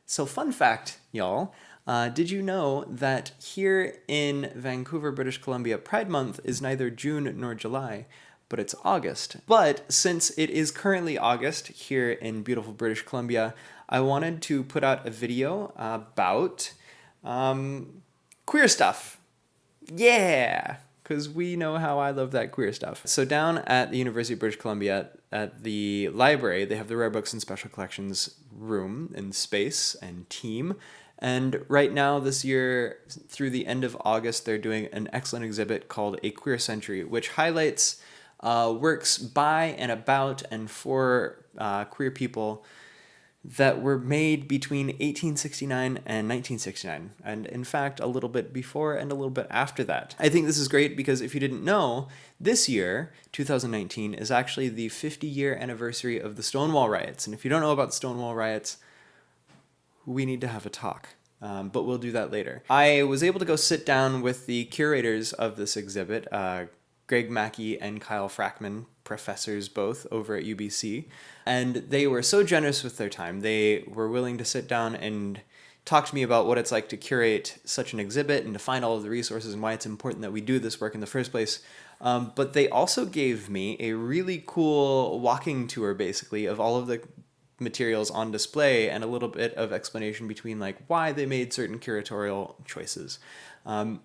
So fun fact, y'all, did you know that here in Vancouver, British Columbia, Pride Month is neither June nor July, but it's August. But since it is currently August here in beautiful British Columbia, I wanted to put out a video about queer stuff. Yeah! Because we know how I love that queer stuff. So down at the University of British Columbia, at the library, they have the Rare Books and Special Collections room and space and team. And right now, this year, through the end of August, they're doing an excellent exhibit called A Queer Century, which highlights works by and about and for queer people that were made between 1869 and 1969, and in fact, a little bit before and a little bit after that. I think this is great because if you didn't know, this year, 2019, is actually the 50-year anniversary of the Stonewall riots. And if you don't know about the Stonewall riots, we need to have a talk. But we'll do that later. I was able to go sit down with the curators of this exhibit, Greg Mackey and Kyle Frackman, professors both over at UBC, and they were so generous with their time. They were willing to sit down and talk to me about what it's like to curate such an exhibit and to find all of the resources and why it's important that we do this work in the first place. But they also gave me a really cool walking tour, basically, of all of the materials on display and a little bit of explanation between like why they made certain curatorial choices.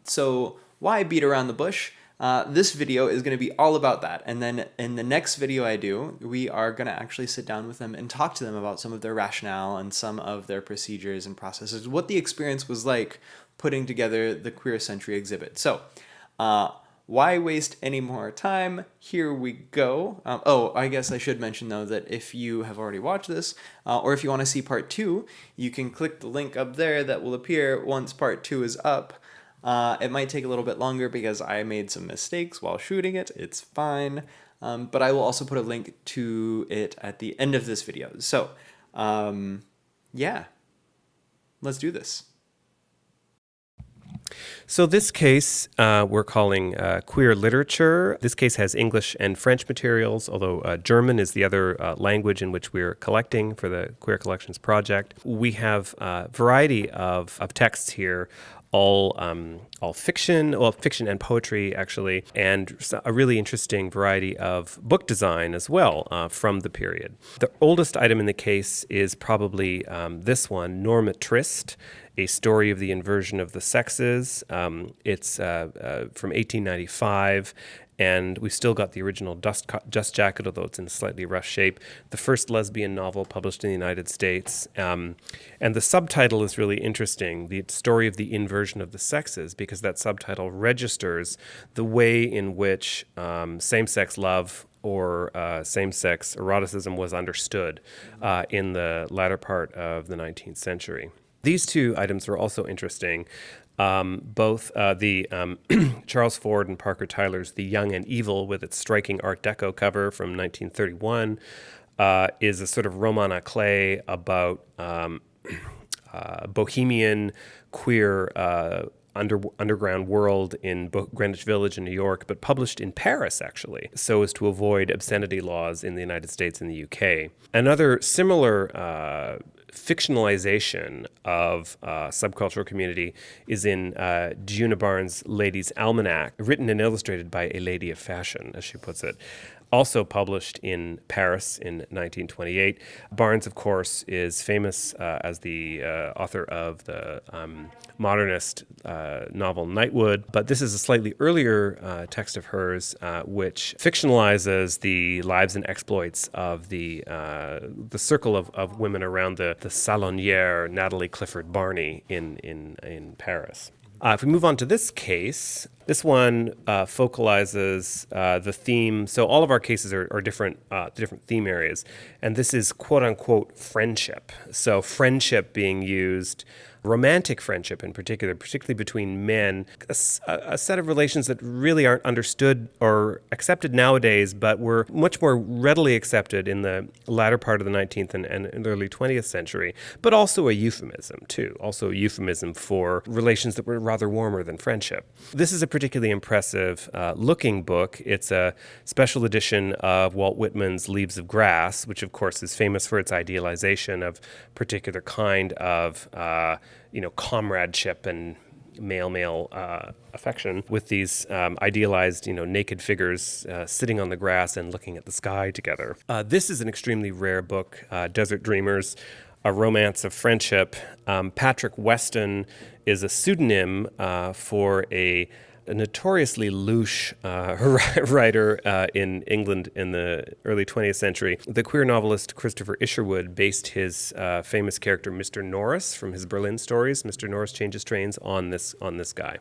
So why beat around the bush? This video is going to be all about that. And then in the next video I do, we are going to actually sit down with them and talk to them about some of their rationale and some of their procedures and processes, what the experience was like putting together the Queer Century exhibit. So, why waste any more time? Here we go. I guess I should mention though that if you have already watched this, or if you want to see part 2, you can click the link up there that will appear once part 2 is up. It might take a little bit longer because I made some mistakes while shooting it. It's fine. But I will also put a link to it at the end of this video. So, yeah, let's do this. So this case we're calling queer literature. This case has English and French materials, although German is the other language in which we're collecting for the Queer Collections project. We have a variety of texts here, all fiction, well, fiction and poetry, actually, and a really interesting variety of book design as well from the period. The oldest item in the case is probably this one, Norma Trist, A Story of the Inversion of the Sexes. It's from 1895, and we've still got the original dust jacket, although it's in slightly rough shape. The first lesbian novel published in the United States. And the subtitle is really interesting, The Story of the Inversion of the Sexes, because that subtitle registers the way in which same-sex love or same-sex eroticism was understood in the latter part of the 19th century. These two items are also interesting. Both the Charles Ford and Parker Tyler's The Young and Evil, with its striking Art Deco cover from 1931, is a sort of roman à clef about bohemian queer underground world in Greenwich Village in New York, but published in Paris, actually, so as to avoid obscenity laws in the United States and the UK. Another similar fictionalization of subcultural community is in Giuna Barnes' Ladies' Almanac, written and illustrated by a lady of fashion, as she puts it. Also published in Paris in 1928. Barnes, of course, is famous as the author of the modernist novel Nightwood, but this is a slightly earlier text of hers, which fictionalizes the lives and exploits of the circle of women around the salonière Natalie Clifford Barney in Paris. If we move on to this case, this one focalizes the theme. So all of our cases are different theme areas, and this is quote unquote friendship. So friendship being used romantic friendship in particular, particularly between men, a set of relations that really aren't understood or accepted nowadays, but were much more readily accepted in the latter part of the 19th and early 20th century, but also a euphemism too, also a euphemism for relations that were rather warmer than friendship. This is a particularly impressive looking book. It's a special edition of Walt Whitman's Leaves of Grass, which of course is famous for its idealization of particular kind of comradeship and male affection with these idealized, naked figures sitting on the grass and looking at the sky together. This is an extremely rare book, Desert Dreamers, A Romance of Friendship. Patrick Weston is a pseudonym for a notoriously louche writer in England in the early 20th century. The queer novelist Christopher Isherwood based his famous character Mr. Norris from his Berlin stories, Mr. Norris Changes Trains, on this guy.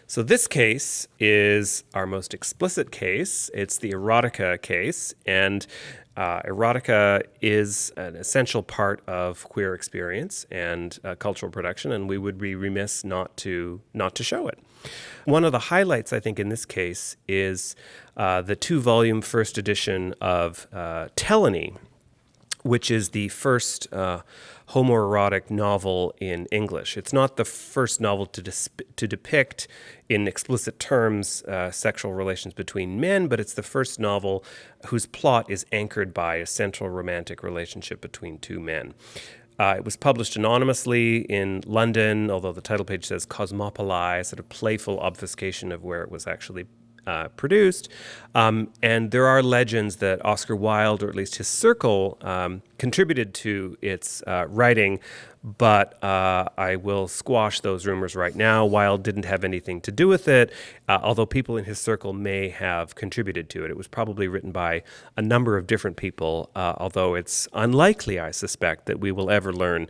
So this case is our most explicit case. It's the erotica case, and erotica is an essential part of queer experience and cultural production, and we would be remiss not to show it. One of the highlights, I think, in this case is the 2-volume first edition of Teleny, which is the first homoerotic novel in English. It's not the first novel to depict in explicit terms sexual relations between men, but it's the first novel whose plot is anchored by a central romantic relationship between two men. It was published anonymously in London, although the title page says Cosmopoli, sort of playful obfuscation of where it was actually produced. And there are legends that Oscar Wilde, or at least his circle, contributed to its writing, but I will squash those rumors right now. Wilde didn't have anything to do with it, although people in his circle may have contributed to it. It was probably written by a number of different people, although it's unlikely, I suspect, that we will ever learn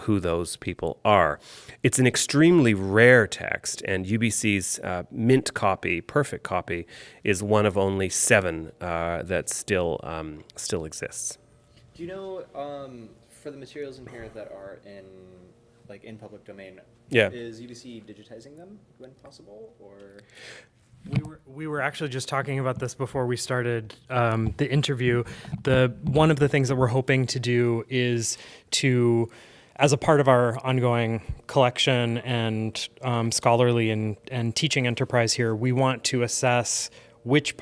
who those people are. It's an extremely rare text, and UBC's mint copy, perfect copy, is one of only 7 that still exists. Do you know, for the materials in here that are in public domain, is UBC digitizing them when possible, or? We were actually just talking about this before we started the interview. One of the things that we're hoping to do is to, as a part of our ongoing collection and scholarly and teaching enterprise here, we want to assess which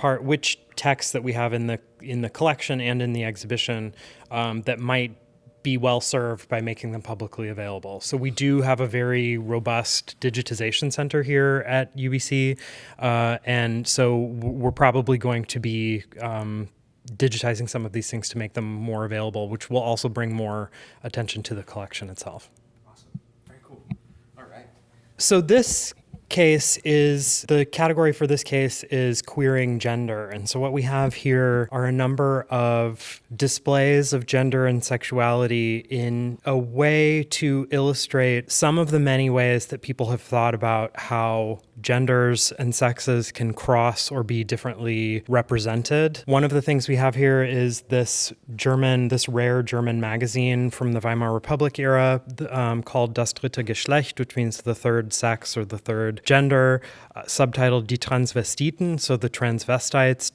texts that we have in the collection and in the exhibition that might be well served by making them publicly available. So we do have a very robust digitization center here at UBC, and so we're probably going to be digitizing some of these things to make them more available, which will also bring more attention to the collection itself. Awesome. Very cool. All right. So the category for this case is queering gender. And so what we have here are a number of displays of gender and sexuality in a way to illustrate some of the many ways that people have thought about how genders and sexes can cross or be differently represented. One of the things we have here is this rare German magazine from the Weimar Republic era called Das dritte Geschlecht, which means the third sex or the third gender, subtitled Die Transvestiten, so the transvestites.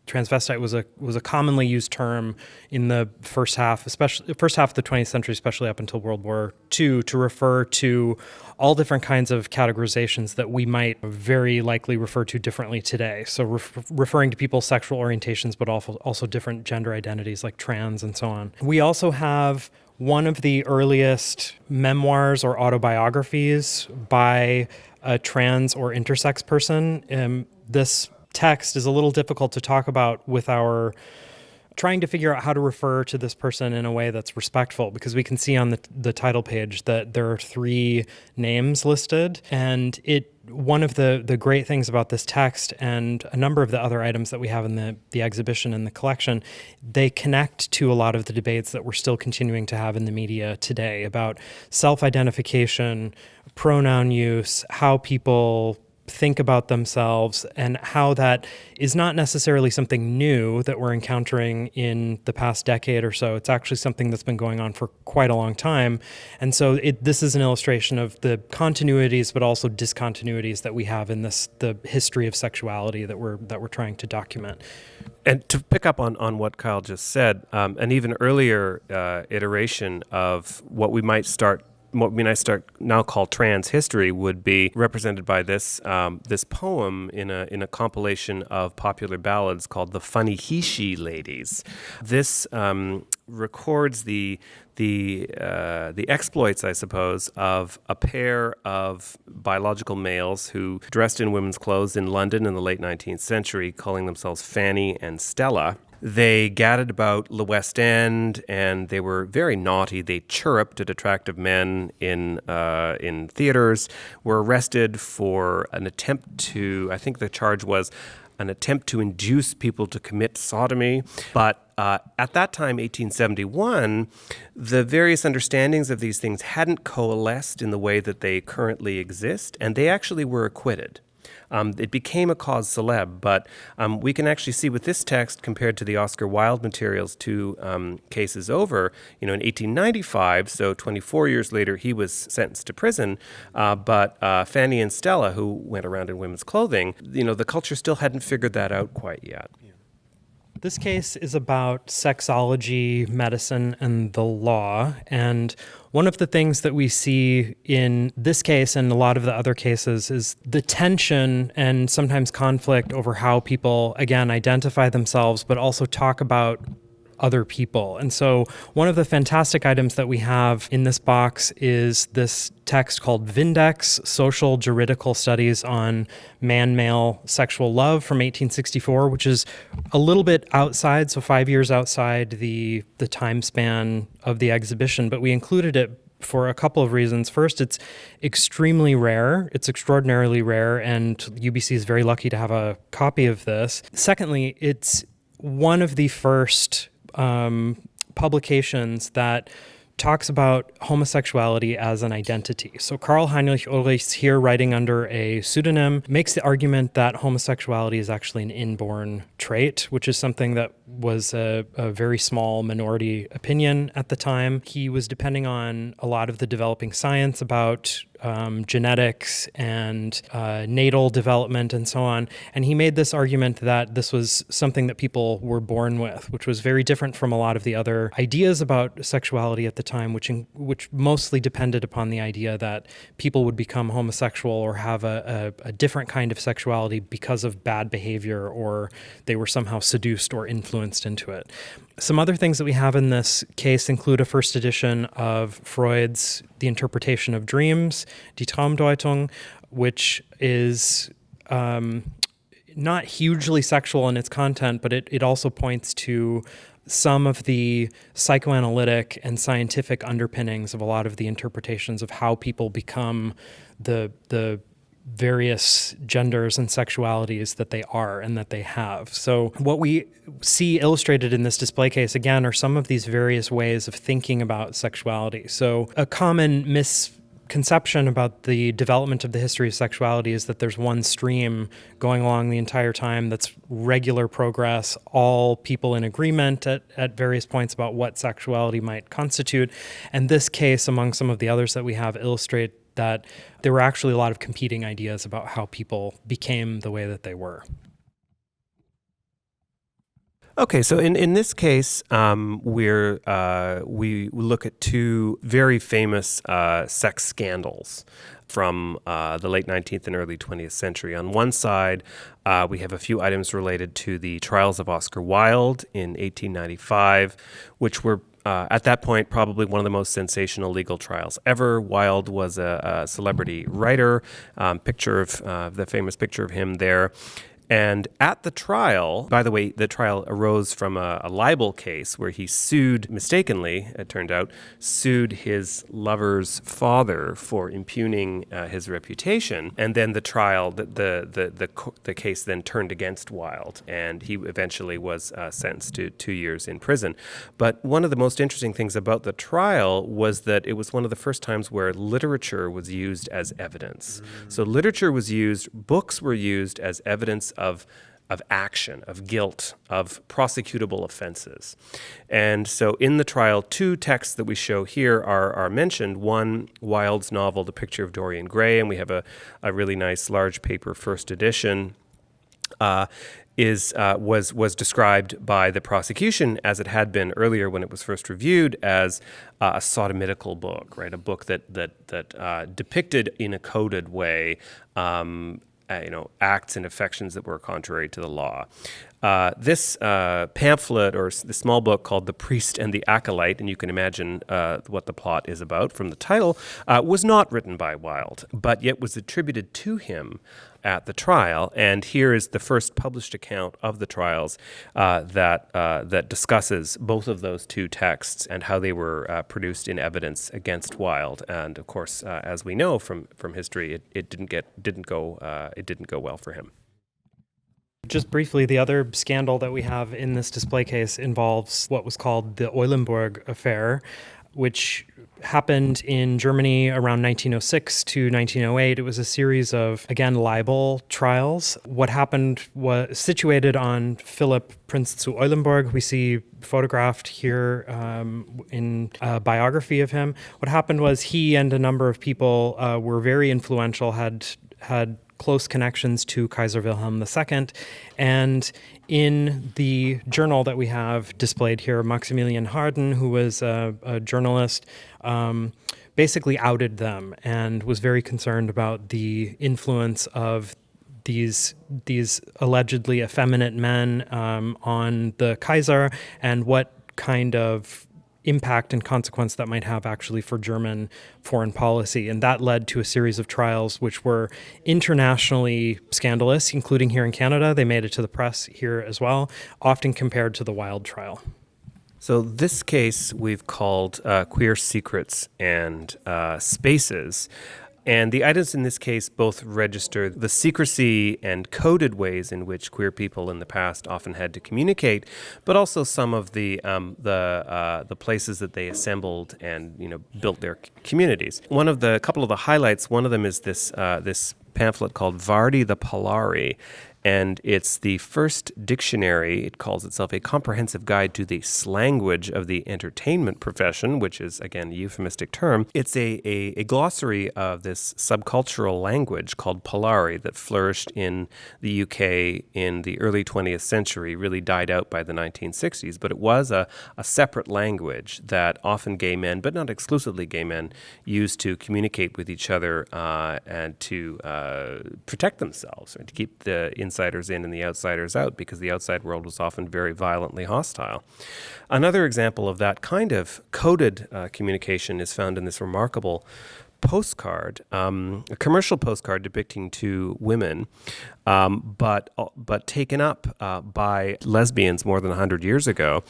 Transvestite was a commonly used term in the first half of the 20th century, especially up until World War II, to refer to all different kinds of categorizations that we might very likely refer to differently today. So referring to people's sexual orientations, but also different gender identities like trans and so on. We also have one of the earliest memoirs or autobiographies by a trans or intersex person. This text is a little difficult to talk about with our trying to figure out how to refer to this person in a way that's respectful, because we can see on the title page that there are 3 names listed. And one of the great things about this text and a number of the other items that we have in the exhibition and the collection, they connect to a lot of the debates that we're still continuing to have in the media today about self-identification, pronoun use, how people think about themselves, and how that is not necessarily something new that we're encountering in the past decade or so. It's actually something that's been going on for quite a long time. And so this is an illustration of the continuities but also discontinuities that we have in the history of sexuality that we're trying to document. And to pick up on what Kyle just said, an even earlier iteration of what we might now call trans history would be represented by this poem in a compilation of popular ballads called the Funny He-She Ladies. This records the exploits, I suppose, of a pair of biological males who dressed in women's clothes in London in the late 19th century, calling themselves Fanny and Stella. They gadded about the West End, and they were very naughty. They chirruped at attractive men in theaters, were arrested for an attempt to, I think the charge was an attempt to induce people to commit sodomy. But at that time, 1871, the various understandings of these things hadn't coalesced in the way that they currently exist, and they actually were acquitted. It became a cause célèbre, but we can actually see with this text compared to the Oscar Wilde materials 2 cases over, in 1895, so 24 years later, he was sentenced to prison, but Fanny and Stella, who went around in women's clothing, the culture still hadn't figured that out quite yet. This case is about sexology, medicine, and the law. And one of the things that we see in this case and a lot of the other cases is the tension and sometimes conflict over how people, again, identify themselves, but also talk about other people. And so one of the fantastic items that we have in this box is this text called Vindex, Social Juridical Studies on Man-Male Sexual Love from 1864, which is a little bit outside, so 5 years outside the time span of the exhibition, but we included it for a couple of reasons. First, it's extremely rare. It's extraordinarily rare, and UBC is very lucky to have a copy of this. Secondly, it's one of the first publications that talks about homosexuality as an identity. So Karl Heinrich Ulrichs, here writing under a pseudonym, makes the argument that homosexuality is actually an inborn trait, which is something that was a very small minority opinion at the time. He was depending on a lot of the developing science about genetics and natal development and so on. And he made this argument that this was something that people were born with, which was very different from a lot of the other ideas about sexuality at the time, which mostly depended upon the idea that people would become homosexual or have a different kind of sexuality because of bad behavior, or they were somehow seduced or influenced into it. Some other things that we have in this case include a first edition of Freud's The Interpretation of Dreams, Die Traumdeutung, which is not hugely sexual in its content, but it also points to some of the psychoanalytic and scientific underpinnings of a lot of the interpretations of how people become the various genders and sexualities that they are and that they have. So what we see illustrated in this display case, again, are some of these various ways of thinking about sexuality. So a common misconception about the development of the history of sexuality is that there's one stream going along the entire time that's regular progress, all people in agreement at various points about what sexuality might constitute. And this case, among some of the others that we have, illustrate that there were actually a lot of competing ideas about how people became the way that they were. Okay, so in this case, we look at 2 very famous sex scandals from the late 19th and early 20th century. On one side, we have a few items related to the trials of Oscar Wilde in 1895, which were at that point, probably one of the most sensational legal trials ever. Wilde was a celebrity writer, the famous picture of him there. And at the trial, by the way, the trial arose from a libel case where he sued, mistakenly, it turned out, sued his lover's father for impugning his reputation. And then the trial, the case then turned against Wilde, and he eventually was sentenced to 2 years in prison. But one of the most interesting things about the trial was that it was one of the first times where literature was used as evidence. So literature was used, books were used as evidence of action, of guilt, of prosecutable offenses. And so in the trial, 2 texts that we show here are mentioned. One, Wilde's novel, The Picture of Dorian Gray, and we have a really nice large paper first edition, was described by the prosecution, as it had been earlier when it was first reviewed, as a sodomitical book, right? A book that depicted in a coded way acts and affections that were contrary to the law. This pamphlet, or the small book called The Priest and the Acolyte, and you can imagine what the plot is about from the title, was not written by Wilde, but yet was attributed to him at the trial. And here is the first published account of the trials that discusses both of those 2 texts and how they were produced in evidence against Wilde. And of course, as we know from history, it didn't go well for him. Just briefly, the other scandal that we have in this display case involves what was called the Eulenburg Affair, which happened in Germany around 1906 to 1908. It was a series of, again, libel trials. What happened was situated on Philipp Prinz zu Eulenburg. We see photographed here in a biography of him. What happened was he and a number of people were very influential, had close connections to Kaiser Wilhelm II. And in the journal that we have displayed here, Maximilian Harden, who was a journalist, basically outed them and was very concerned about the influence of these allegedly effeminate men on the Kaiser, and what kind of impact and consequence that might have actually for German foreign policy. And that led to a series of trials which were internationally scandalous, including here in Canada. They made it to the press here as well, often compared to the Wilde trial. So this case we've called Queer Secrets and Spaces. And the items in this case both register the secrecy and coded ways in which queer people in the past often had to communicate, but also some of the places that they assembled and built their communities. A couple of the highlights. One of them is this pamphlet called Vardi the Polari. And it's the first dictionary. It calls itself a comprehensive guide to the slanguage of the entertainment profession, which is, again, a euphemistic term. It's a glossary of this subcultural language called Polari that flourished in the UK in the early 20th century, really died out by the 1960s. But it was a separate language that often gay men, but not exclusively gay men, used to communicate with each other and to protect themselves, and to keep the insiders in and the outsiders out, because the outside world was often very violently hostile. Another example of that kind of coded communication is found in this remarkable postcard, a commercial postcard depicting 2 women, but taken up by lesbians more than 100 years ago,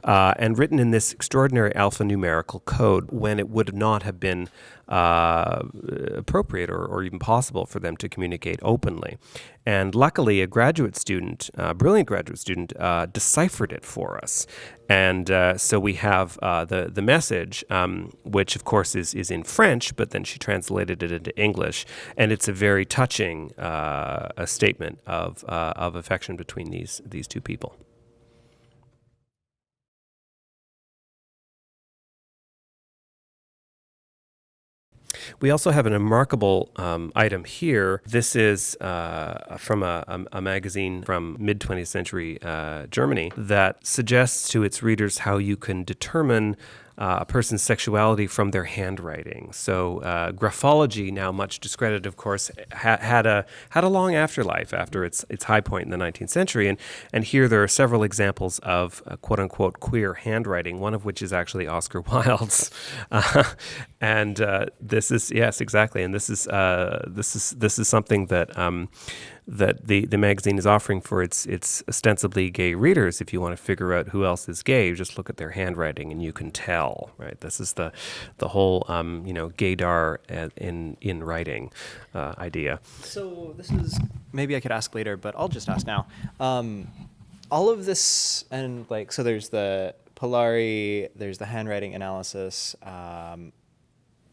and written in this extraordinary alphanumerical code when it would not have been appropriate or even possible for them to communicate openly. And luckily, a graduate student, a brilliant graduate student, deciphered it for us. And so we have the message, which of course is in French, but then she translated it into English. And it's a very touching a statement of affection between these 2 people. We also have a remarkable item here. This is from a magazine from mid-20th century Germany that suggests to its readers how you can determine a person's sexuality from their handwriting. So graphology, now much discredited, of course, had a long afterlife after its high point in the 19th century. And here there are several examples of quote-unquote queer handwriting, one of which is actually Oscar Wilde's. And this is, yes, exactly. And this is something that that the magazine is offering for its ostensibly gay readers. If you want to figure out who else is gay, you just look at their handwriting and you can tell, right? This is the whole gaydar in writing idea. So this is, maybe I could ask later, but I'll just ask now. All of this, and like, so there's the Polari, there's the handwriting analysis,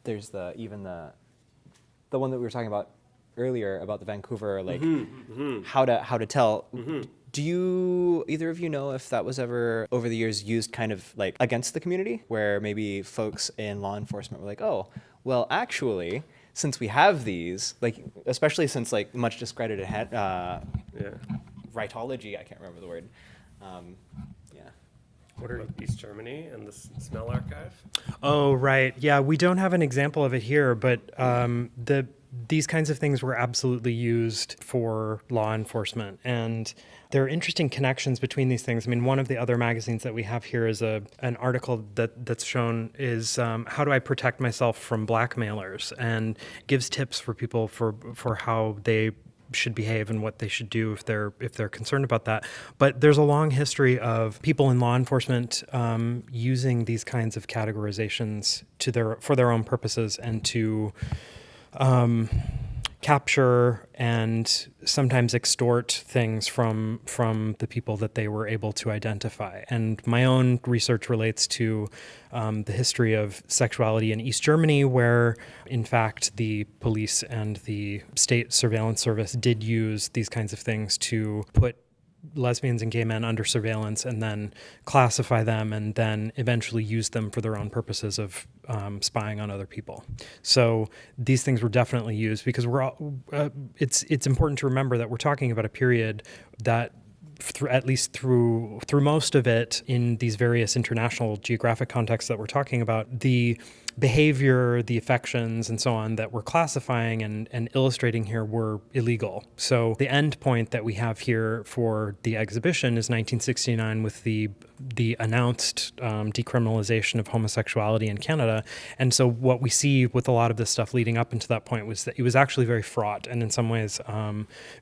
there's even the one that we were talking about earlier about the Vancouver, like how to tell. Do you, either of you know if that was ever over the years used kind of like against the community, where maybe folks in law enforcement were like, oh, well, actually, since we have these, like, especially since like much discredited rightology, I can't remember the word. What are East Germany and the Smell Archive? Oh, right. Yeah, we don't have an example of it here, but these kinds of things were absolutely used for law enforcement. And there are interesting connections between these things. I mean, one of the other magazines that we have here is an article that's shown is how do I protect myself from blackmailers, and gives tips for people for how they should behave and what they should do if they're concerned about that. But there's a long history of people in law enforcement using these kinds of categorizations for their own purposes, and to capture and sometimes extort things from the people that they were able to identify. And my own research relates to the history of sexuality in East Germany, where in fact the police and the state surveillance service did use these kinds of things to put lesbians and gay men under surveillance and then classify them, and then eventually use them for their own purposes of spying on other people. So these things were definitely used, because it's important to remember that we're talking about a period that at least through most of it, in these various international geographic contexts that we're talking about, the behavior, the affections, and so on that we're classifying and illustrating here were illegal. So the end point that we have here for the exhibition is 1969, with the announced decriminalization of homosexuality in Canada. And so what we see with a lot of this stuff leading up into that point was that it was actually very fraught, and in some ways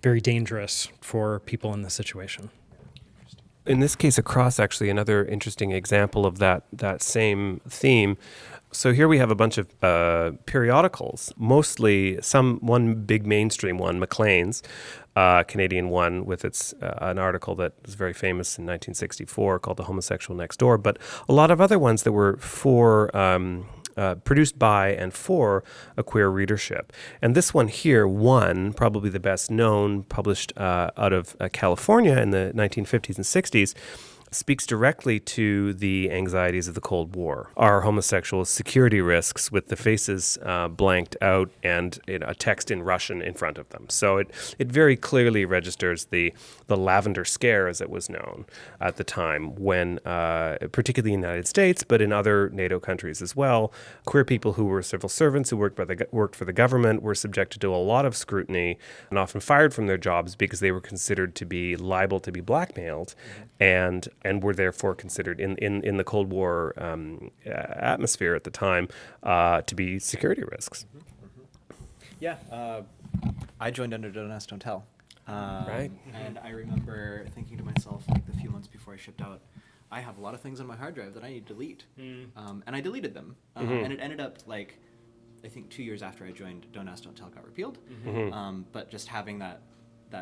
very dangerous for people in this situation. In this case, across actually another interesting example of that same theme. So here we have a bunch of periodicals, mostly one big mainstream one, Maclean's, Canadian one, with an article that was very famous in 1964 called The Homosexual Next Door, but a lot of other ones that were produced by and for a queer readership. And this one here, probably the best known, published out of California in the 1950s and 60s, speaks directly to the anxieties of the Cold War. Are homosexuals security risks, with the faces blanked out and a text in Russian in front of them. So it very clearly registers the lavender scare, as it was known at the time, when, particularly in the United States, but in other NATO countries as well, queer people who were civil servants, who worked for the government, were subjected to a lot of scrutiny and often fired from their jobs because they were considered to be liable to be blackmailed, and were therefore considered in the Cold War atmosphere at the time to be security risks. Yeah, I joined under Don't Ask, Don't Tell. Right. And I remember thinking to myself, like the few months before I shipped out, I have a lot of things on my hard drive that I need to delete. And I deleted them. And it ended up, like, I think 2 years after I joined, Don't Ask, Don't Tell got repealed. But just having that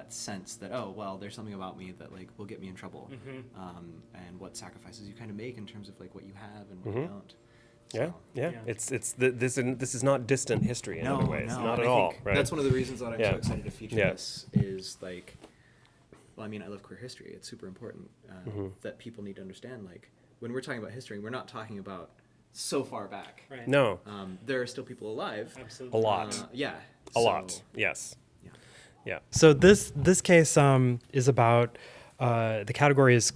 sense that, oh, well, there's something about me that like will get me in trouble, and what sacrifices you kind of make in terms of like what you have and what you don't. So, yeah. This is not distant history in other ways, not at all. Right. That's one of the reasons that I'm so excited to feature this. Is like, well, I mean, I love queer history. It's super important that people need to understand. Like, when we're talking about history, we're not talking about so far back. Right. No. There are still people alive. Absolutely. A lot. A lot. Yes. Yeah. So this case is about the category is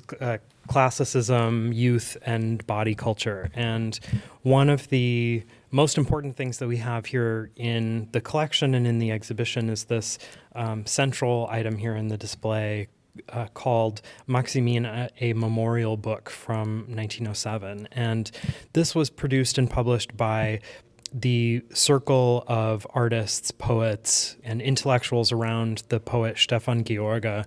classicism, youth, and body culture. And one of the most important things that we have here in the collection and in the exhibition is this central item here in the display called Musqueam, a memorial book from 1907. And this was produced and published by the circle of artists, poets, and intellectuals around the poet Stefan George,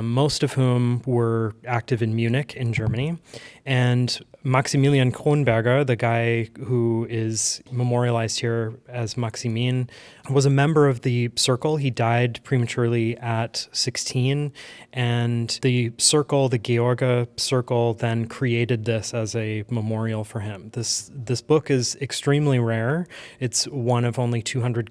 most of whom were active in Munich in Germany. And Maximilian Kronberger, the guy who is memorialized here as Maximin, was a member of the circle. He died prematurely at 16, and the circle, the George circle, then created this as a memorial for him. This book is extremely rare. It's one of only 200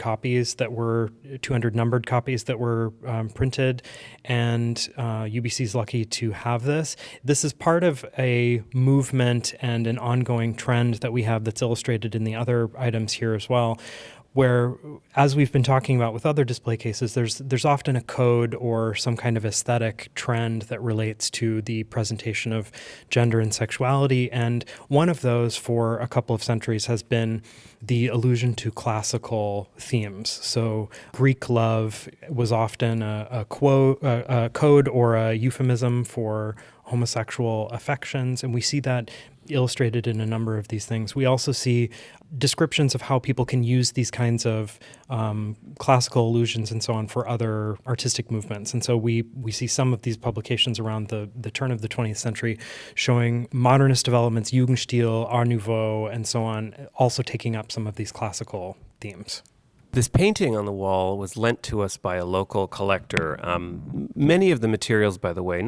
numbered copies that were printed, and UBC is lucky to have this. This is part of a movement and an ongoing trend that we have that's illustrated in the other items here as well, where, as we've been talking about with other display cases, there's often a code or some kind of aesthetic trend that relates to the presentation of gender and sexuality. And one of those for a couple of centuries has been the allusion to classical themes. So Greek love was often a code or a euphemism for homosexual affections, and we see that illustrated in a number of these things. We also see descriptions of how people can use these kinds of classical allusions and so on for other artistic movements. And so we see some of these publications around the turn of the 20th century showing modernist developments, Jugendstil, Art Nouveau, and so on, also taking up some of these classical themes. This painting on the wall was lent to us by a local collector. Many of the materials, by the way,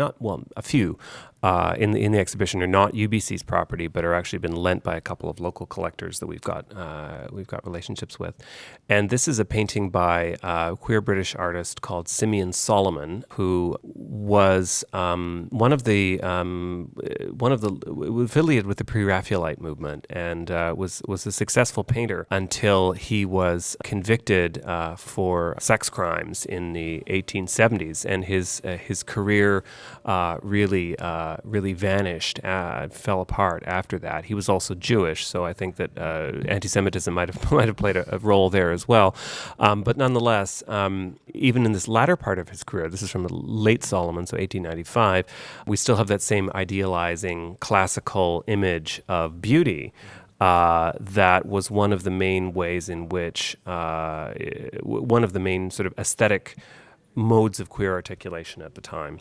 a few in the exhibition are not UBC's property, but are actually been lent by a couple of local collectors that we've got relationships with. And this is a painting by a queer British artist called Simeon Solomon, who was one of the affiliated with the Pre-Raphaelite movement, and was a successful painter until he was convicted for sex crimes in the 1870s, and his career really vanished, fell apart after that. He was also Jewish, so I think that anti-Semitism might have played a role there as well. But nonetheless, even in this latter part of his career, this is from late Solomon, so 1895, we still have that same idealizing classical image of beauty. That was one of the main ways in which, one of the main sort of aesthetic modes of queer articulation at the time.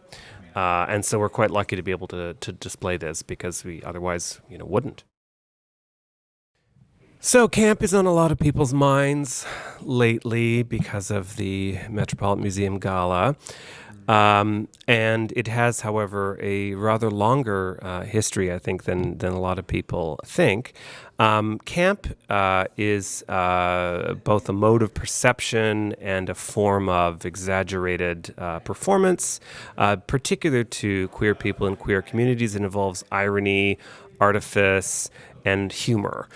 And so we're quite lucky to be able to display this, because we otherwise, wouldn't. So camp is on a lot of people's minds lately because of the Metropolitan Museum Gala. And it has, however, a rather longer history, I think, than a lot of people think. Camp is both a mode of perception and a form of exaggerated performance, particular to queer people and queer communities. It involves irony, artifice, and humor.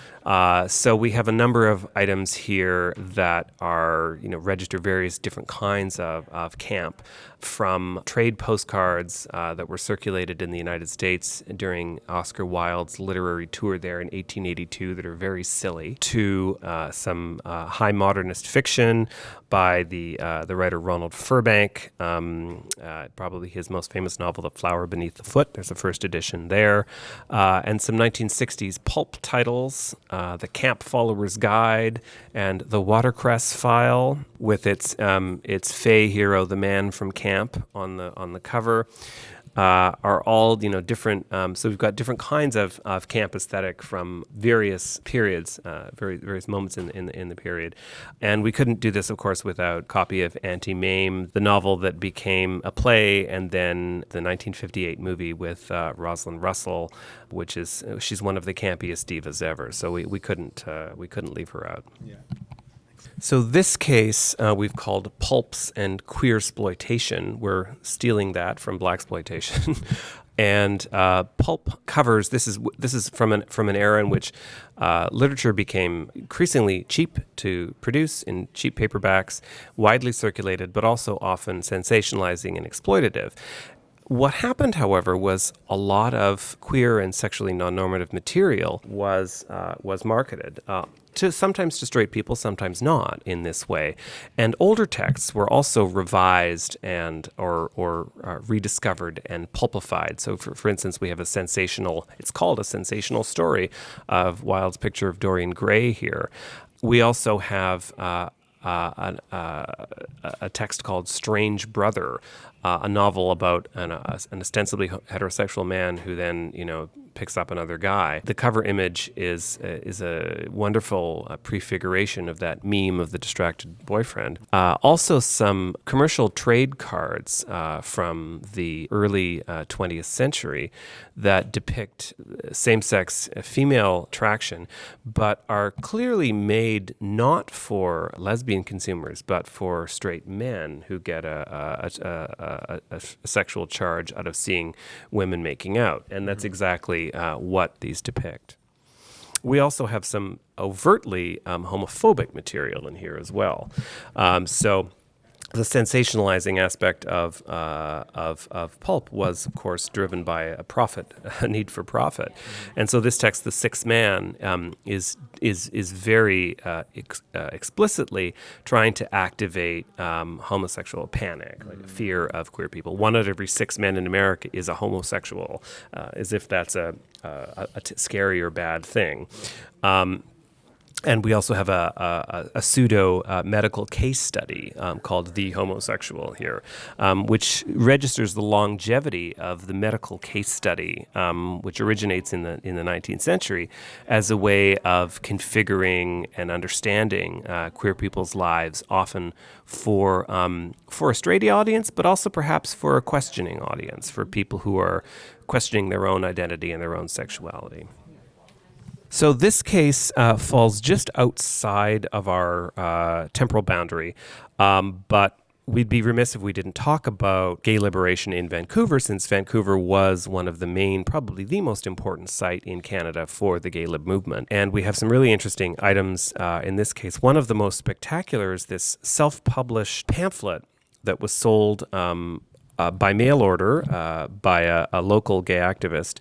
So we have a number of items here that are, register various different kinds of camp, from trade postcards that were circulated in the United States during Oscar Wilde's literary tour there in 1882 that are very silly, to some high modernist fiction by the writer Ronald Furbank, probably his most famous novel, The Flower Beneath the Foot. There's a first edition there, and some 1960s pulp titles, The Camp Follower's Guide and The Watercress File, with its fey hero, the man from camp, on the cover. Are all different. So we've got different kinds of camp aesthetic from various periods, various moments in the period, and we couldn't do this, of course, without a copy of Auntie Mame, the novel that became a play, and then the 1958 movie with Rosalind Russell, which is she's one of the campiest divas ever. So we couldn't leave her out. Yeah. So this case we've called Pulps and Queersploitation. We're stealing that from Blaxploitation. And pulp covers, this is from an era in which literature became increasingly cheap to produce in cheap paperbacks, widely circulated, but also often sensationalizing and exploitative. What happened, however, was a lot of queer and sexually non-normative material was marketed. sometimes to straight people, sometimes not in this way. And older texts were also revised and or rediscovered and pulpified. So for instance, we have it's called a sensational story of Wilde's picture of Dorian Gray here. We also have a text called Strange Brother, a novel about an ostensibly heterosexual man who then, picks up another guy. The cover image is a wonderful prefiguration of that meme of the distracted boyfriend. Also, some commercial trade cards from the early 20th century that depict same-sex female attraction, but are clearly made not for lesbian consumers, but for straight men who get a sexual charge out of seeing women making out. And that's exactly what these depict. We also have some overtly homophobic material in here as well. So the sensationalizing aspect of pulp was, of course, driven by a need for profit, and so this text, "The Sixth Man," is very explicitly trying to activate homosexual panic, like fear of queer people. 1 out of every 6 men in America is a homosexual, as if that's a scary or bad thing. And we also have a pseudo medical case study called The Homosexual here, which registers the longevity of the medical case study, which originates in the 19th century, as a way of configuring and understanding queer people's lives, often for a straight audience, but also perhaps for a questioning audience, for people who are questioning their own identity and their own sexuality. So this case falls just outside of our temporal boundary, but we'd be remiss if we didn't talk about gay liberation in Vancouver, since Vancouver was one of the main, probably the most important site in Canada for the gay lib movement. And we have some really interesting items in this case. One of the most spectacular is this self-published pamphlet that was sold by mail order by a local gay activist,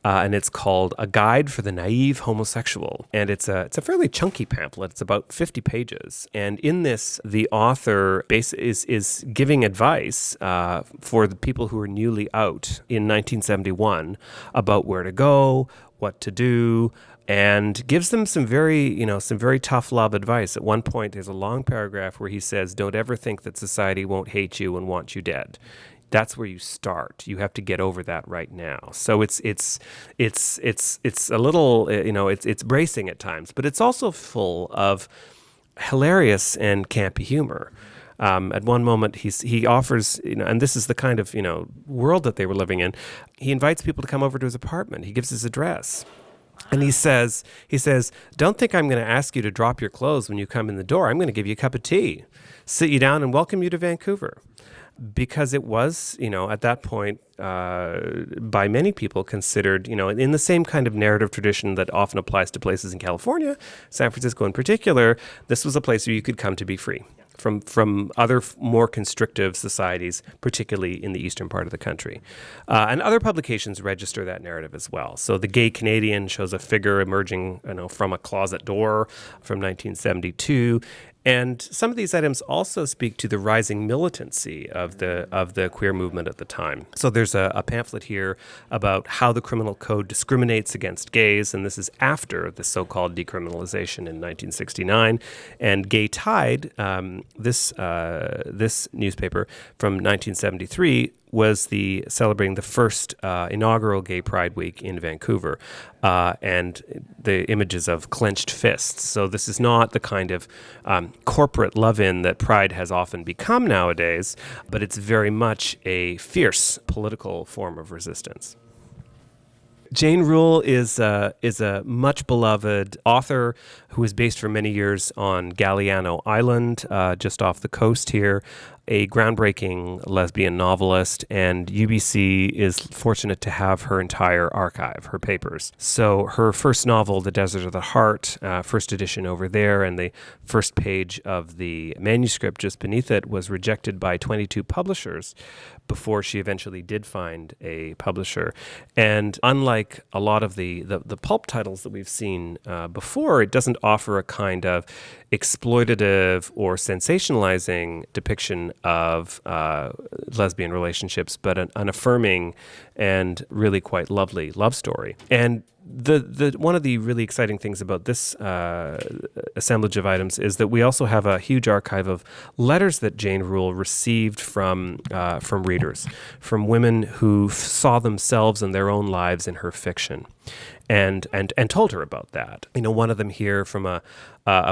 and it's called A Guide for the Naive Homosexual. And it's a fairly chunky pamphlet. It's about 50 pages. And in this, the author is giving advice for the people who are newly out in 1971 about where to go, what to do, and gives them some very tough love advice. At one point, there's a long paragraph where he says, "Don't ever think that society won't hate you and want you dead. That's where you start. You have to get over that right now." So it's a little, it's bracing at times, but it's also full of hilarious and campy humor. At one moment, he offers, and this is the kind of world that they were living in. He invites people to come over to his apartment. He gives his address. And he says, "Don't think I'm going to ask you to drop your clothes when you come in the door. I'm going to give you a cup of tea, sit you down, and welcome you to Vancouver." Because it was, at that point, by many people considered, in the same kind of narrative tradition that often applies to places in California, San Francisco in particular, this was a place where you could come to be free from other more constrictive societies, particularly in the eastern part of the country. And other publications register that narrative as well. So The Gay Canadian shows a figure emerging from a closet door from 1972. And some of these items also speak to the rising militancy of the queer movement at the time. So there's a pamphlet here about how the criminal code discriminates against gays, and this is after the so-called decriminalization in 1969. And Gay Tide, this newspaper from 1973, was celebrating the first inaugural Gay Pride Week in Vancouver, and the images of clenched fists. So this is not the kind of corporate love-in that Pride has often become nowadays, but it's very much a fierce political form of resistance. Jane Rule is a much beloved author who was based for many years on Galiano Island, just off the coast here. a groundbreaking lesbian novelist, and UBC is fortunate to have her entire archive, her papers. So her first novel, The Desert of the Heart, first edition over there, and the first page of the manuscript just beneath it was rejected by 22 publishers before she eventually did find a publisher. And unlike a lot of the pulp titles that we've seen before, it doesn't offer a kind of exploitative or sensationalizing depiction of lesbian relationships, but an affirming and really quite lovely love story. And the one of the really exciting things about this assemblage of items is that we also have a huge archive of letters that Jane Rule received from readers, from women who saw themselves and their own lives in her fiction, and told her about that. One of them here from a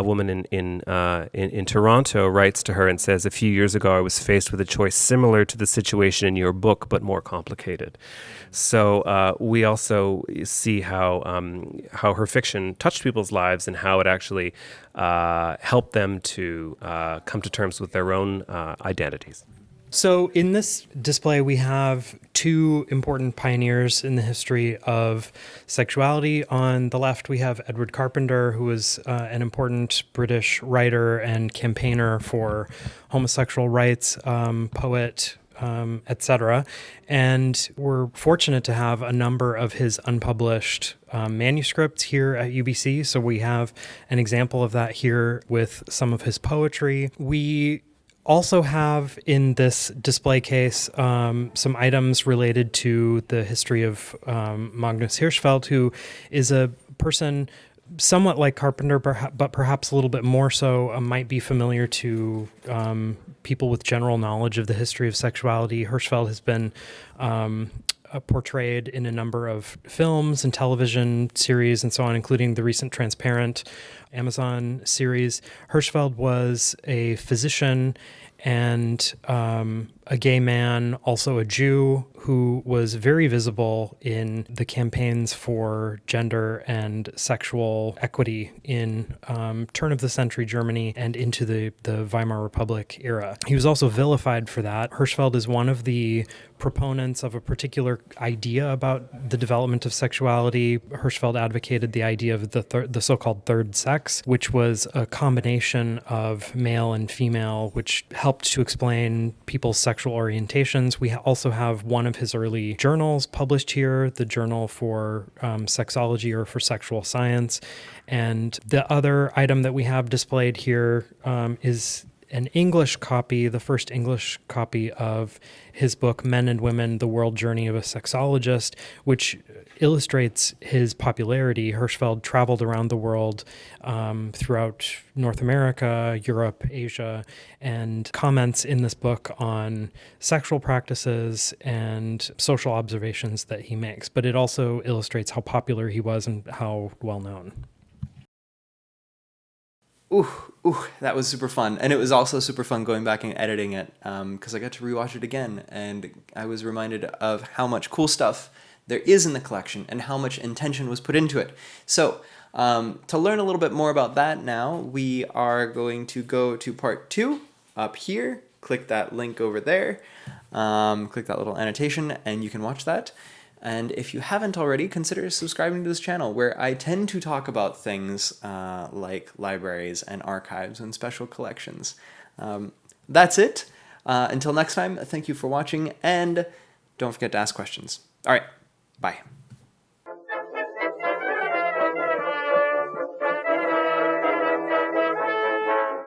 woman in Toronto writes to her and says, "A few years ago, I was faced with a choice similar to the situation in your book, but more complicated." So we also see how her fiction touched people's lives and how it actually helped them to come to terms with their own identities. So in this display, we have two important pioneers in the history of sexuality. On the left, we have Edward Carpenter, who was an important British writer and campaigner for homosexual rights, poet, etc. And we're fortunate to have a number of his unpublished manuscripts here at UBC. So we have an example of that here with some of his poetry. We also have in this display case some items related to the history of Magnus Hirschfeld, who is a person somewhat like Carpenter, but perhaps a little bit more so, might be familiar to people with general knowledge of the history of sexuality. Hirschfeld has been portrayed in a number of films and television series and so on, including the recent Transparent Amazon series. Hirschfeld was a physician and a gay man, also a Jew, who was very visible in the campaigns for gender and sexual equity in turn of the century Germany and into the Weimar Republic era. He was also vilified for that. Hirschfeld is one of the proponents of a particular idea about the development of sexuality. Hirschfeld advocated the idea of the so-called third sex, which was a combination of male and female, which helped to explain people's sexual orientations. We also have one of his early journals published here, the Journal for Sexology, or for Sexual Science. And the other item that we have displayed here is an English copy, the first English copy of his book, Men and Women, The World Journey of a Sexologist, which illustrates his popularity. Hirschfeld traveled around the world throughout North America, Europe, Asia, and comments in this book on sexual practices and social observations that he makes. But it also illustrates how popular he was and how well known. Ooh, that was super fun. And it was also super fun going back and editing it because I got to rewatch it again. And I was reminded of how much cool stuff there is in the collection and how much intention was put into it. So to learn a little bit more about that now, we are going to go to part 2 up here. Click that link over there. Click that little annotation and you can watch that. And if you haven't already, consider subscribing to this channel where I tend to talk about things like libraries and archives and special collections. That's it. Until next time, thank you for watching and don't forget to ask questions. All right, bye.